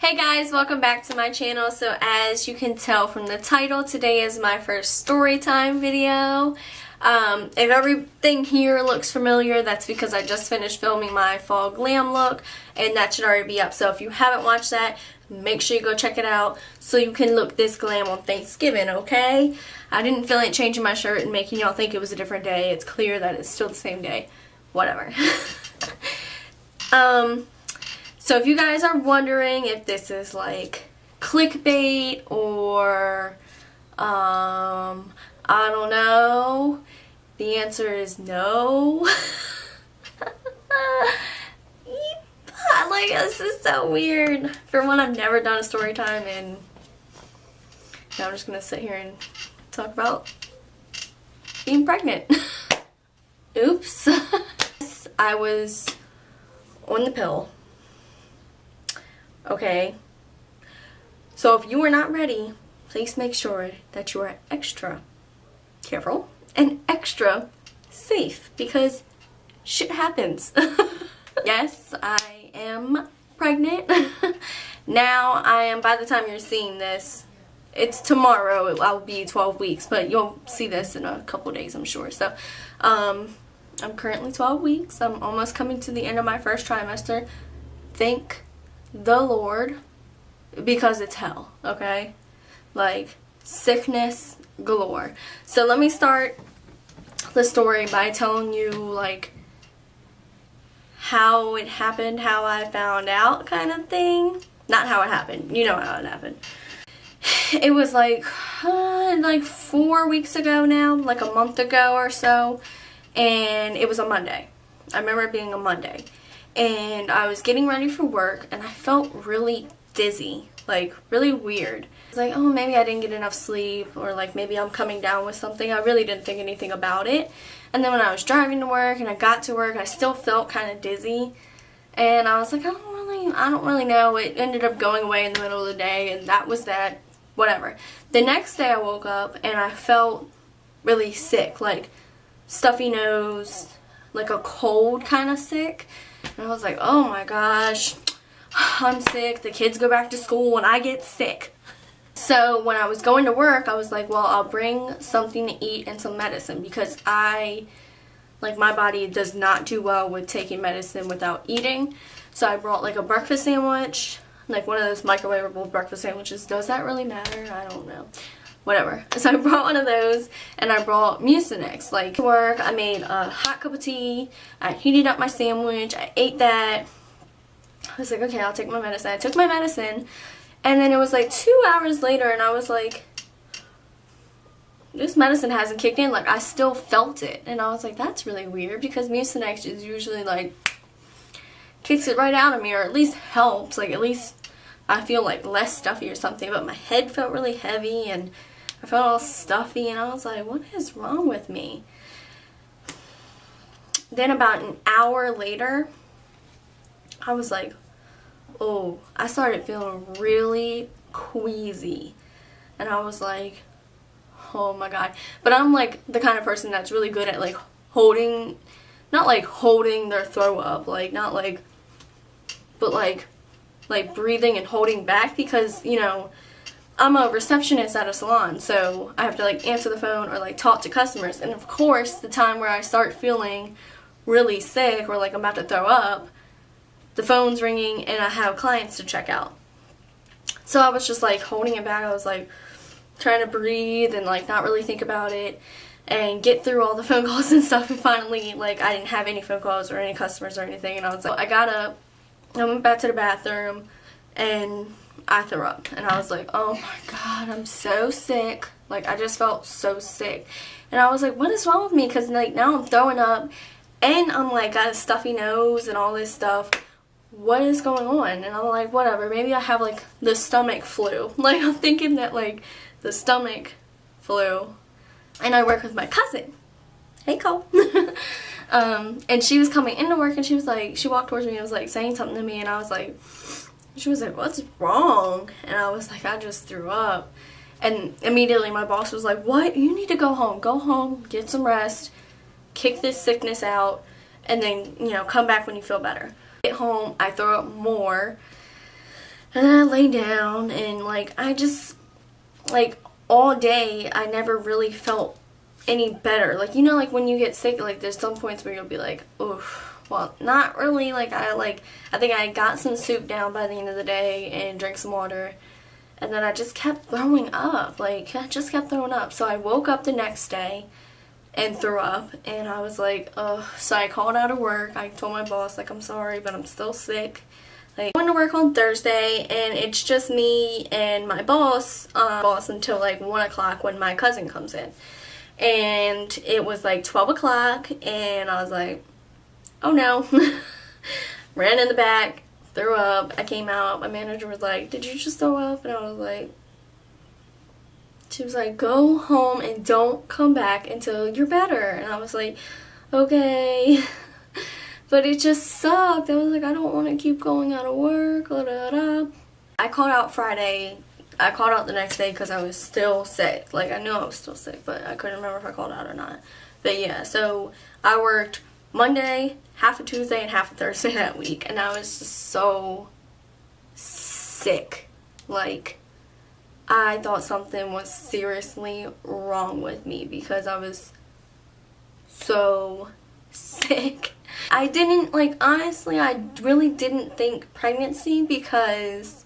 Hey guys, welcome back to my channel. So as you can tell from the title, today is my first story time video. If everything here looks familiar, that's because I just finished filming my fall glam look and that should already be up. So if you haven't watched that, make sure you go check it out so you can look this glam on Thanksgiving, okay? I didn't feel like changing my shirt and making y'all think it was a different day. It's clear that it's still the same day. Whatever. So if you guys are wondering if this is like clickbait or I don't know, the answer is no. Like, this is so weird. For one, I've never done a story time, and now I'm just gonna sit here and talk about being pregnant. Oops. I was on the pill. Okay, so if you are not ready, please make sure that you are extra careful and extra safe because shit happens. Yes, I am pregnant. Now I am, by the time you're seeing this, it's tomorrow, I'll be 12 weeks, but you'll see this in a couple days, I'm sure. So, I'm currently 12 weeks. I'm almost coming to the end of my first trimester. Thank the Lord, because it's hell, okay? Like, sickness galore. So let me start the story by telling you, like, how it happened, how I found out kind of thing. Not how it happened. You know how it happened. It was like 4 weeks ago now, like a month ago or so, and it was a Monday. I remember it being a Monday. And I was getting ready for work and I felt really dizzy, like really weird. I was like, oh, maybe I didn't get enough sleep, or like maybe I'm coming down with something. I really didn't think anything about it. And then when I was driving to work and I got to work, I still felt kind of dizzy. And I was like, I don't really know. It ended up going away in the middle of the day, and that was that. Whatever. The next day I woke up and I felt really sick, like stuffy nose, like a cold kind of sick. And I was like, oh my gosh, I'm sick. The kids go back to school and I get sick. So when I was going to work, I was like, well, I'll bring something to eat and some medicine because my body does not do well with taking medicine without eating. So I brought like a breakfast sandwich, like one of those microwavable breakfast sandwiches. Does that really matter? I don't know. Whatever. So I brought one of those, and I brought Mucinex. Like, to work, I made a hot cup of tea, I heated up my sandwich, I ate that. I was like, okay, I'll take my medicine. I took my medicine, and then it was like 2 hours later, and I was like, this medicine hasn't kicked in. Like, I still felt it, and I was like, that's really weird, because Mucinex is usually, like, kicks it right out of me, or at least helps. Like, at least I feel like less stuffy or something, but my head felt really heavy, and I felt all stuffy, and I was like, what is wrong with me? Then about an hour later, I was like, oh, I started feeling really queasy. And I was like, oh my god. But I'm like the kind of person that's really good at like holding, not like holding their throw up, like not like, but like breathing and holding back, because, you know, I'm a receptionist at a salon, so I have to like answer the phone or like talk to customers. And of course, the time where I start feeling really sick or like I'm about to throw up, the phone's ringing and I have clients to check out. So I was just like holding it back. I was like trying to breathe and like not really think about it and get through all the phone calls and stuff. And finally, like, I didn't have any phone calls or any customers or anything, and I was like, I got up, I went back to the bathroom, and I threw up. And I was like, oh my god, I'm so sick. Like, I just felt so sick. And I was like, what is wrong with me? Because like now I'm throwing up and I'm like got a stuffy nose and all this stuff. What is going on? And I'm like, whatever, maybe I have like the stomach flu. Like, I'm thinking that like the stomach flu. And I work with my cousin. Hey, Cole. And she was coming into work, and she was like, she walked towards me and was like saying something to me, and I was like, she was like, what's wrong? And I was like, I just threw up. And immediately my boss was like, what? You need to go home, get some rest, kick this sickness out, and then, you know, come back when you feel better. Get home, I throw up more, And then I lay down and like I just like all day I never really felt any better. Like, you know, like when you get sick, like there's some points where you'll be like, oof. Well, not really. I think I got some soup down by the end of the day and drank some water. And then I just kept throwing up. Like, I just kept throwing up. So I woke up the next day and threw up. And I was like, ugh. So I called out of work. I told my boss, like, I'm sorry, but I'm still sick. Like, I went to work on Thursday, and it's just me and my boss until like 1 o'clock when my cousin comes in. And it was like 12 o'clock, and I was like, oh no. Ran in the back, threw up. I came out. My manager was like, did you just throw up? And I was like, she was like, go home and don't come back until you're better. And I was like, okay. But it just sucked. I was like, I don't want to keep going out of work. Da, da, da. I called out Friday. I called out the next day because I was still sick. Like, I knew I was still sick, but I couldn't remember if I called out or not. But yeah, so I worked Monday, half of Tuesday, and half of Thursday that week. And I was just so sick. Like, I thought something was seriously wrong with me because I was so sick. I didn't, like, honestly, I really didn't think pregnancy because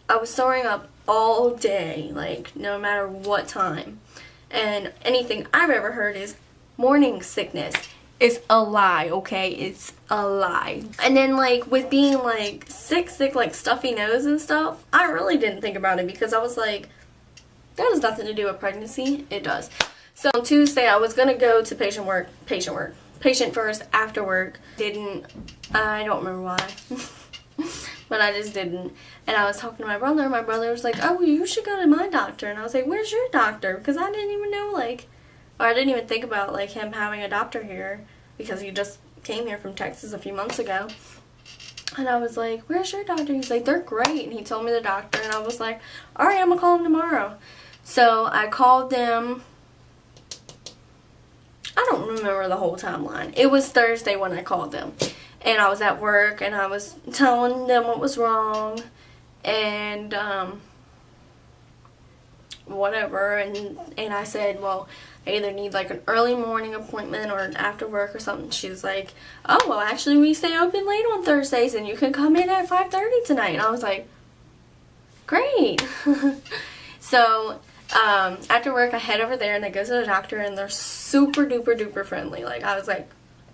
I was throwing up all day, like, no matter what time. And anything I've ever heard is morning sickness. It's a lie, okay? It's a lie. And then, like, with being, like, sick, like, stuffy nose and stuff, I really didn't think about it because I was like, that has nothing to do with pregnancy. It does. So on Tuesday, I was going to go to patient first after work. I don't remember why. But I just didn't. And I was talking to my brother. My brother was like, oh, you should go to my doctor. And I was like, where's your doctor? Because I didn't even know, like, or I didn't even think about, like, him having a doctor here because he just came here from Texas a few months ago. And I was like, where's your doctor? He's like, they're great. And he told me the doctor. And I was like, all right, I'm going to call him tomorrow. So I called them. I don't remember the whole timeline. It was Thursday when I called them. And I was at work and I was telling them what was wrong and whatever. And I said, well, I either need like an early morning appointment or an after work or something. She was like, oh, well, actually we stay open late on Thursdays and you can come in at 5:30 tonight. And I was like, great. So after work I head over there and I go to the doctor and they're super duper duper friendly. Like, I was like,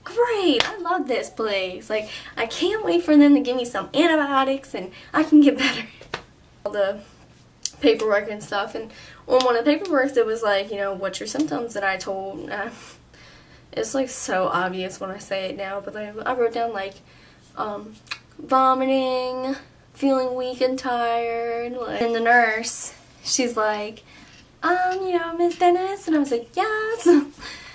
great, I love this place. Like, I can't wait for them to give me some antibiotics and I can get better. All the paperwork and stuff, and on one of the paperwork it was like, you know, what's your symptoms that I told. It's like so obvious when I say it now, but like, I wrote down like vomiting, feeling weak and tired. Like, and the nurse, she's like, you know, Miss Dennis, and I was like, yes.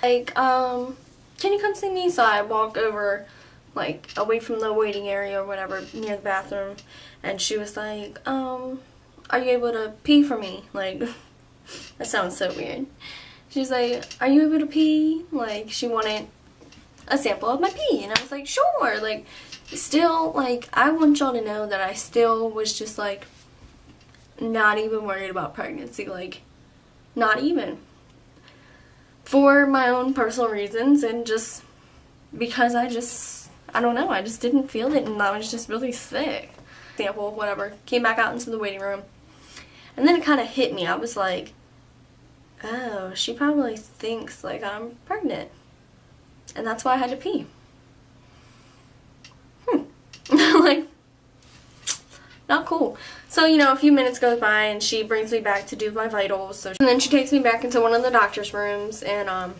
Like, can you come see me? So I walked over, like, away from the waiting area or whatever, near the bathroom, and she was like, are you able to pee for me? Like, that sounds so weird. She's like, are you able to pee? Like, she wanted a sample of my pee, and I was like, sure. Like, still, like, I want y'all to know that I still was just, like, not even worried about pregnancy. Like, not even. For my own personal reasons and just because I don't know, I just didn't feel it and I was just really sick. Sample, whatever, came back out into the waiting room. And then it kind of hit me. I was like, oh, she probably thinks like I'm pregnant. And that's why I had to pee. Like, not cool. So, you know, a few minutes goes by and she brings me back to do my vitals. And then she takes me back into one of the doctor's rooms and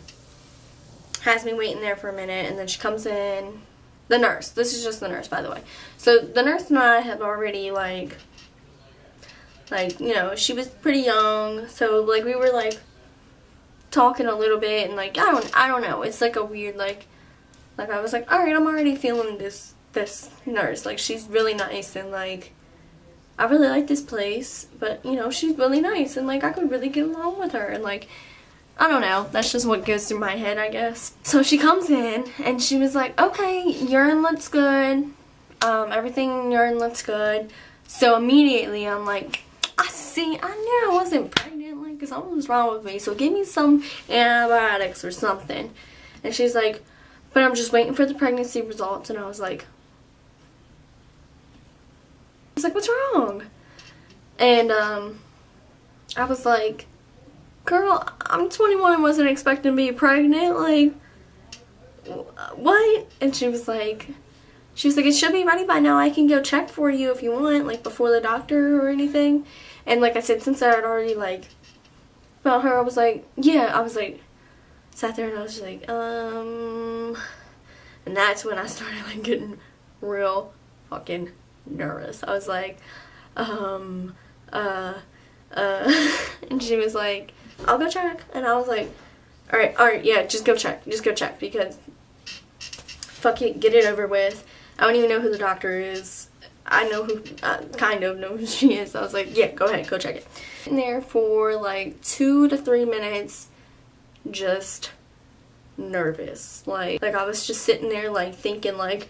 has me waiting there for a minute. And then she comes in. The nurse. This is just the nurse, by the way. So the nurse and I have already, like, you know, she was pretty young. So, like, we were, like, talking a little bit. And, like, I don't know. It's, like, a weird, like I was like, all right, I'm already feeling this nurse. Like, she's really nice and, like, I really like this place, but, you know, she's really nice, and, like, I could really get along with her, and, like, I don't know, that's just what goes through my head, I guess. So she comes in, and she was like, okay, urine looks good, everything in urine looks good, So immediately I'm like, I knew I wasn't pregnant, like, because something was wrong with me, so give me some antibiotics or something. And she's like, but I'm just waiting for the pregnancy results. And I was like, what's wrong? And I was like, girl, I'm 21 and wasn't expecting to be pregnant, like, what? And she was like, it should be ready by now. I can go check for you if you want, like, before the doctor or anything. And like I said, since I had already, like, felt her, I was like, yeah. I was like, sat there and I was just like, and that's when I started, like, getting real fucking nervous. I was like, and she was like, I'll go check. And I was like, alright, yeah, just go check, because fuck it, get it over with. I don't even know who the doctor is. I kind of know who she is. So I was like, yeah, go ahead, go check it. In there for like 2 to 3 minutes, just nervous. Like I was just sitting there, like, thinking, like,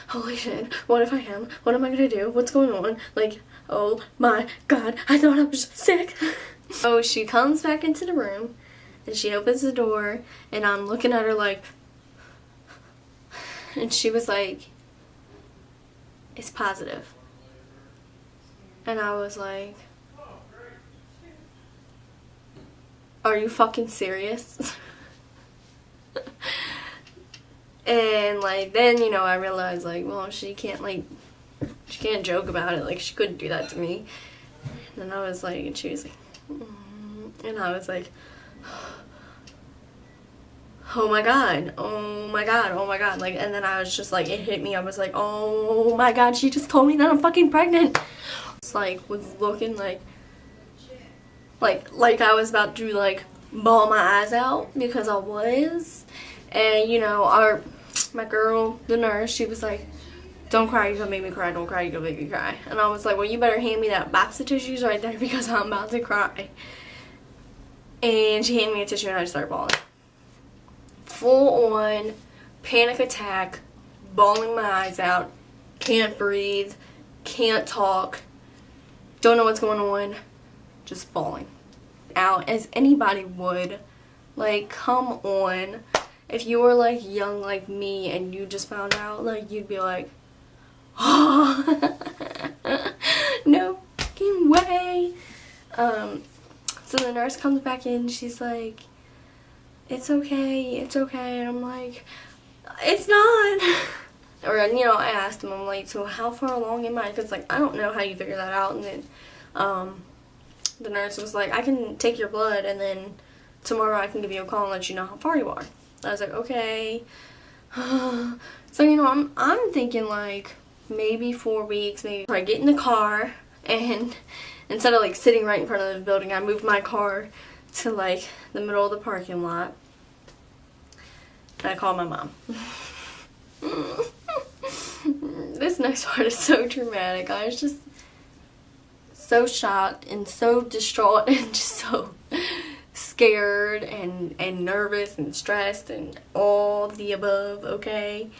holy shit, what if I am? What am I gonna do? What's going on? Like, oh my god, I thought I was sick. So she comes back into the room, and she opens the door, and I'm looking at her like, and she was like, it's positive. And I was like, are you fucking serious? And like, then, you know, I realized, like, well, she can't joke about it, like, she couldn't do that to me. And I was like, and she was like, and I was like, oh my god, like, and then I was just like, it hit me. I was like, oh my god, she just told me that I'm fucking pregnant. It's like, was looking like I was about to, like, bawl my eyes out, because I was. And, you know, my girl, the nurse, she was like, don't cry, you're gonna make me cry, don't cry, you're gonna make me cry. And I was like, well, you better hand me that box of tissues right there, because I'm about to cry. And she handed me a tissue and I just started bawling. Full on panic attack, bawling my eyes out, can't breathe, can't talk, don't know what's going on, just bawling out as anybody would. Like, come on. If you were, like, young like me and you just found out, like, you'd be like, oh, no fucking way. So the nurse comes back in, she's like, it's okay, and I'm like, it's not. Or, you know, I asked him, I'm like, so how far along am I? Because, like, I don't know how you figure that out. And then the nurse was like, I can take your blood, and then tomorrow I can give you a call and let you know how far you are. I was like, okay. So, you know, I'm thinking, like, maybe 4 weeks, maybe. I get in the car, and instead of, like, sitting right in front of the building, I moved my car to, like, the middle of the parking lot. And I called my mom. This next part is so dramatic. I was just so shocked and so distraught and just so scared and nervous and stressed and all the above, okay?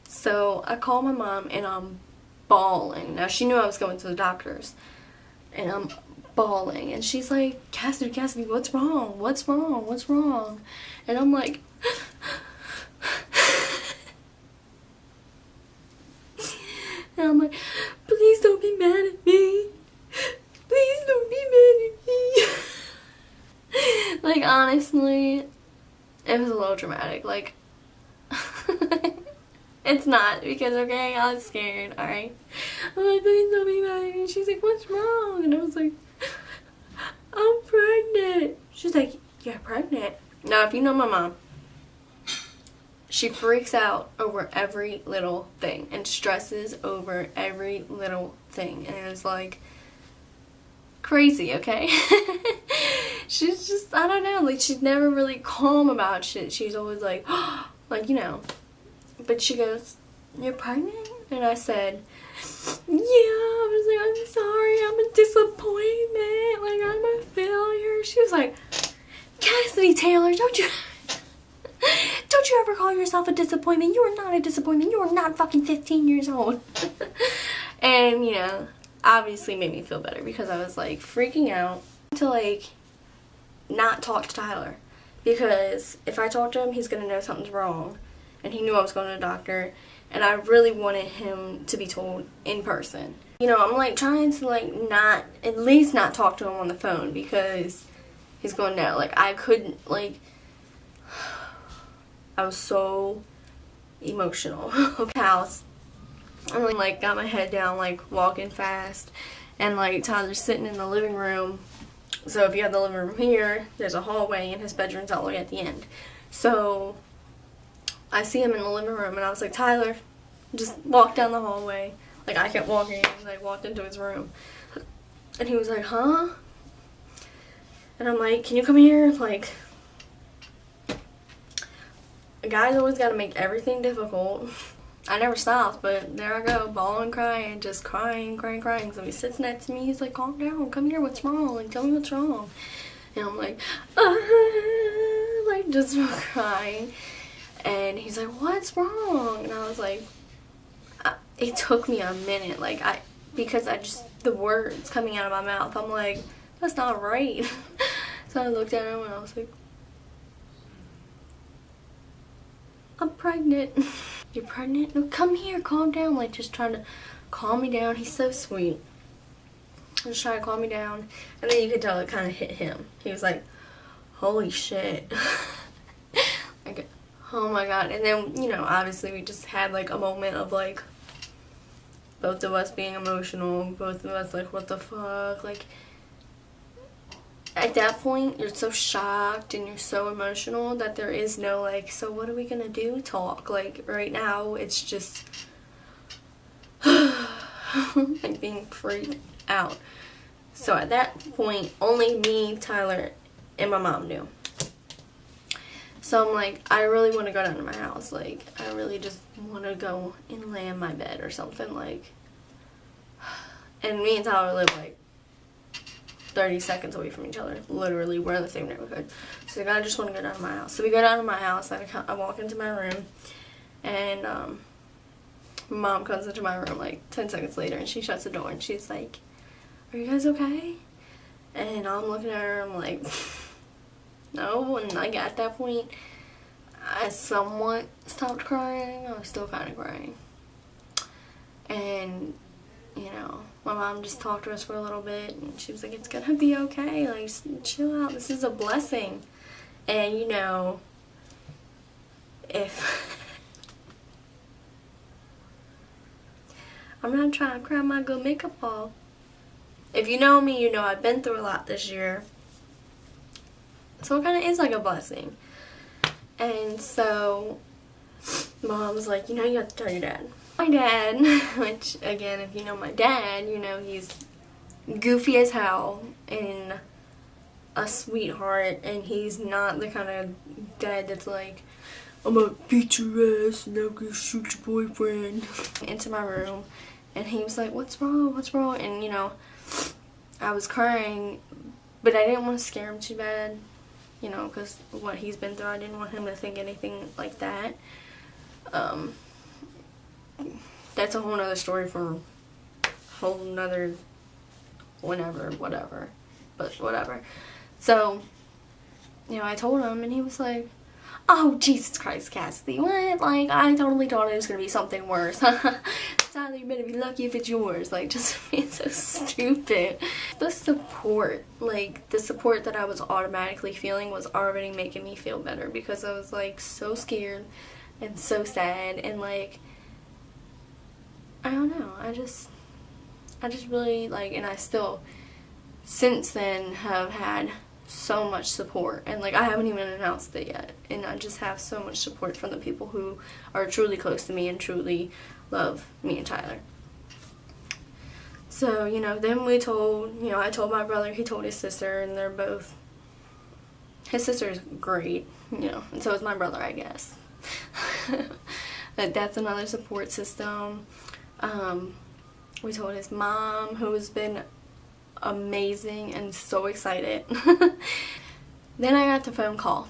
So I called my mom and I'm bawling. Now, she knew I was going to the doctor's, and I'm bawling, and she's like, Cassidy, what's wrong? And I'm like, and I'm like, please don't be mad at me. Please don't be mad at me. Like, honestly, it was a little dramatic. Like, it's not, because, okay, I was scared, alright? I'm like, please don't be mad at me. She's like, what's wrong? And I was like, I'm pregnant. She's like, you're pregnant? Now, if you know my mom, she freaks out over every little thing and stresses over every little thing, and it's like crazy, okay? She's just, I don't know, like, she's never really calm about shit. She's always like, like, you know. But she goes, you're pregnant? And I said, yeah. I was like, I'm sorry, I'm a disappointment, like, I'm a failure. She was like, Cassidy Taylor, don't you ever call yourself a disappointment? You are not a disappointment. You are not fucking 15 years old. And, you know, obviously made me feel better because I was like freaking out to like not talk to Tyler, because if I talk to him, he's gonna know something's wrong, and he knew I was going to the doctor, and I really wanted him to be told in person. You know, I'm like trying to like not, at least not talk to him on the phone, because he's going to know. Like, I couldn't, like, I was so emotional. House. I like got my head down, like walking fast, and like Tyler's sitting in the living room. So if you have the living room here, there's a hallway, and his bedroom's all the way at the end. So I see him in the living room, and I was like, Tyler, just walk down the hallway. Like, I kept walking, and I walked into his room. And he was like, huh? And I'm like, can you come here? Like, a guy's always got to make everything difficult. I never stopped, but there I go, bawling, crying, just crying. So he sits next to me, he's like, calm down, come here, what's wrong? Like, tell me what's wrong. And I'm like, like, just crying. And he's like, what's wrong? And I was like, it took me a minute, like, because the words coming out of my mouth, I'm like, that's not right. So I looked at him and I was like, I'm pregnant. You're pregnant? No, come here, calm down. Like, just trying to calm me down. He's so sweet. Just trying to calm me down. And then you could tell it kind of hit him. He was like, holy shit. Like, oh my god. And then, you know, obviously we just had like a moment of like, both of us being emotional. Both of us like, what the fuck? Like, at that point, you're so shocked and you're so emotional that there is no, like, so what are we gonna do talk? Like, right now, it's just, like, being freaked out. So at that point, only me, Tyler, and my mom knew. So I'm like, I really want to go down to my house. Like, I really just want to go and lay in my bed or something, like. And me and Tyler live, like, 30 seconds away from each other. Literally, we're in the same neighborhood. So I just want to go down to my house. So we go down to my house. I walk into my room, and Mom comes into my room like 10 seconds later, and she shuts the door, and she's like, are you guys okay? And I'm looking at her, I'm like, no. And like at that point, I somewhat stopped crying. I was still kind of crying. And, you know, my mom just talked to us for a little bit, and she was like, it's gonna be okay, like, chill out, this is a blessing. And, you know, if I'm not trying to cry my good makeup off. If you know me, you know I've been through a lot this year, so it kind of is like a blessing. And so Mom was like, you know, you have to tell your dad. My dad, which again, if you know my dad, you know he's goofy as hell and a sweetheart, and he's not the kind of dad that's like, I'm gonna beat your ass and I'm gonna shoot your boyfriend. Into my room, and he was like, what's wrong, what's wrong? And you know, I was crying, but I didn't want to scare him too bad, you know, because what he's been through, I didn't want him to think anything like that. That's a whole nother story for a whole nother whatever. But whatever. So, you know, I told him, and he was like, oh, Jesus Christ, Cassidy, what? Like, I totally thought it was going to be something worse. Tyler, you better be lucky if it's yours. Like, just being so stupid. The support, like, the support that I was automatically feeling was already making me feel better, because I was, like, so scared and so sad, and, like, I don't know, I just really, like, and I still, since then, have had so much support, and, like, I haven't even announced it yet, and I just have so much support from the people who are truly close to me and truly love me and Tyler. So, you know, then we told, you know, I told my brother, he told his sister, and they're both, his sister's great, you know, and so is my brother, I guess. But that's another support system. We told his mom, who has been amazing and so excited. Then I got the phone call.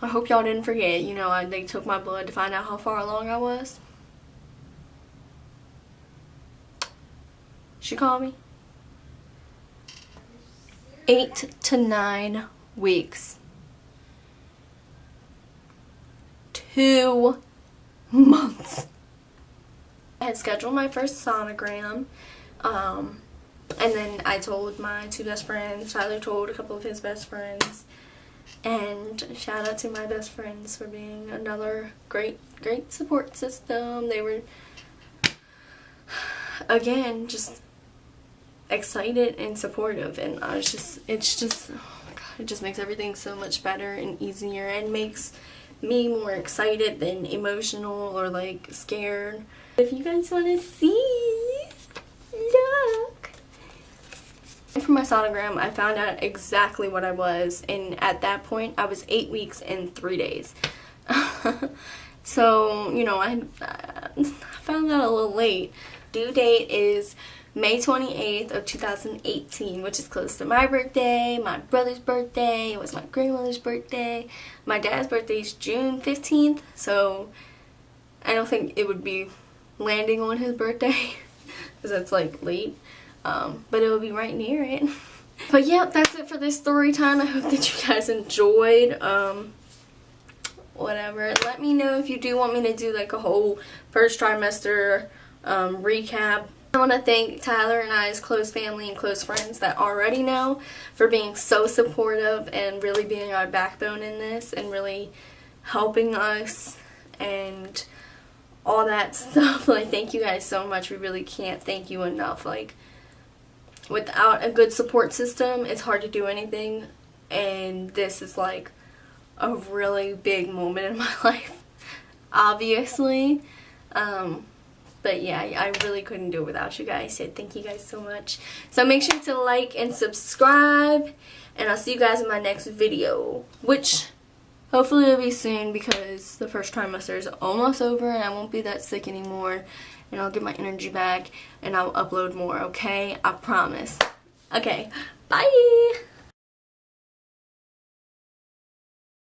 I hope y'all didn't forget, you know, they took my blood to find out how far along I was. she called me? 8 to 9 weeks. 2 months. I had scheduled my first sonogram, and then I told my 2 best friends. Tyler told a couple of his best friends, and shout out to my best friends for being another great support system. They were, again, just excited and supportive, and I was just, it's just, oh my god, it just makes everything so much better and easier, and makes me more excited than emotional or like scared. If you guys want to see, look. For my sonogram, I found out exactly what I was, and at that point I was 8 weeks and 3 days. So, you know, I found out a little late. Due date is May 28th of 2018, which is close to my birthday, my brother's birthday, it was my grandmother's birthday. My dad's birthday is June 15th, so I don't think it would be landing on his birthday because that's like late, but it will be right near it. But yeah, that's it for this story time. I hope that you guys enjoyed. Whatever, let me know if you do want me to do like a whole first trimester recap. I want to thank Tyler and I's close family and close friends that already know for being so supportive and really being our backbone in this and really helping us and all that stuff. Like, thank you guys so much. We really can't thank you enough. Like, without a good support system, it's hard to do anything, and this is like a really big moment in my life, obviously. But yeah, I really couldn't do it without you guys, so thank you guys so much. So make sure to like and subscribe, and I'll see you guys in my next video, which hopefully will be soon because the first trimester is almost over and I won't be that sick anymore, and I'll get my energy back and I'll upload more, okay? I promise. Okay, bye!